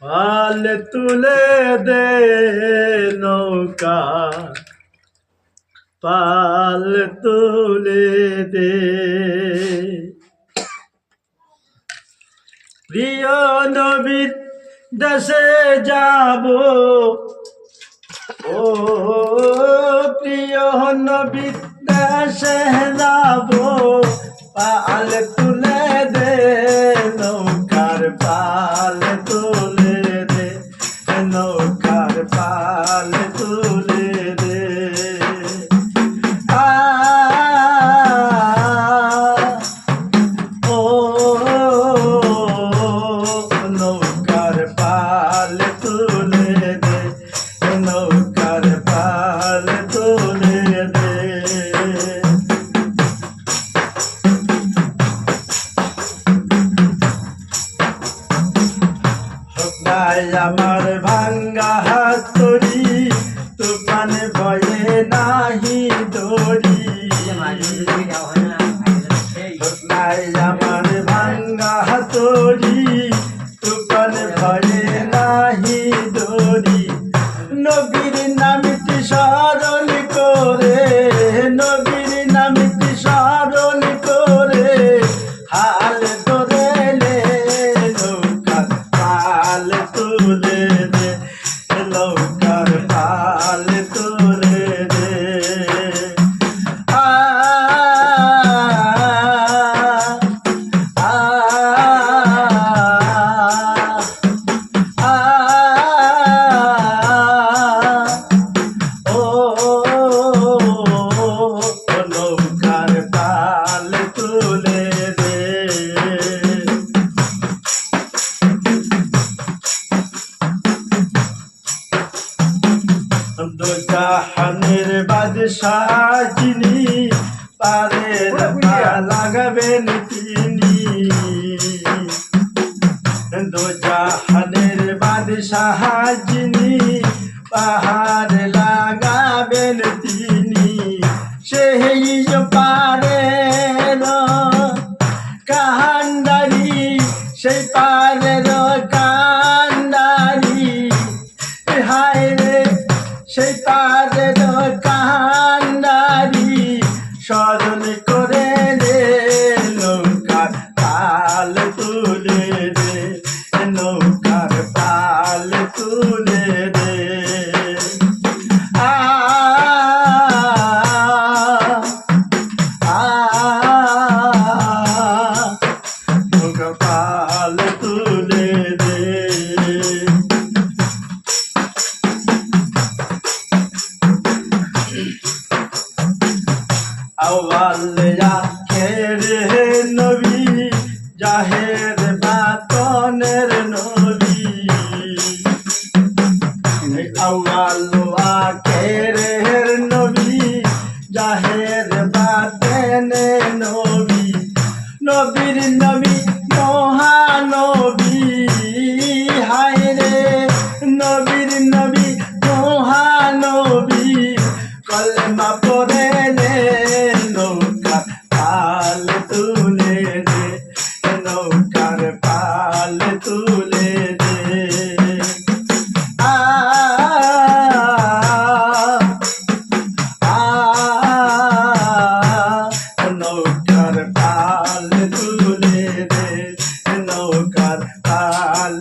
পাল তুলে দে নৌকা, পাল তুলে দে। প্রিয় নবীর দেশে যাব, ও প্রিয় নবীর দেশে যাব, পাল তুলে দে নৌকার, পাল তুলে দে নৌকার, পাল তুলে দে। ও নৌকার পাল তুলে দে, নৌকার পাল তুলে দে। আমার ভাঙ্গা হাতুড়ি, তুফান ভয়ে নাহি দড়ি। আমার ভাঙ্গা হাতুড়ি, তুফান ভয়ে নাহি দড়ি। নবীর নামটি স্মরণ করে, নবীর নামটি স্মরণ করে, হাল ধরে লে নৌকার পাল তুলে দে, নৌকার পাল তুলে দে। নৌকার পাল তুলে দে। দোজাহানের বাদশাহ যিনি, পারের পা লাগাবেন তিনি। দোজাহানের বাদশাহ যিনি, পাহাড় লাগাবেন তিনি। সেই পারের কান্ডারি, সেই পারের কান্ডারি, হায় রে সেই পারের কান্ডারি, স্মরণ করে রে নৌকার পাল তুলে দে, নৌকার পাল তুলে দে। নৌকার পাল তুলে দে। আওয়ালিয়া খেরে নবী, জাহের বাতনের নবী। আওয়ালিয়া খেরে নবী, জাহের বাতনের নবী। নবীর নবী মহানবী, হায় রে নবীর নবী মহানবী। কলমা পড়ে নে নৌকার পাল তুলে দে, নৌকার পাল তুলে দে। নৌকার পাল তুলে দে, নৌকার পাল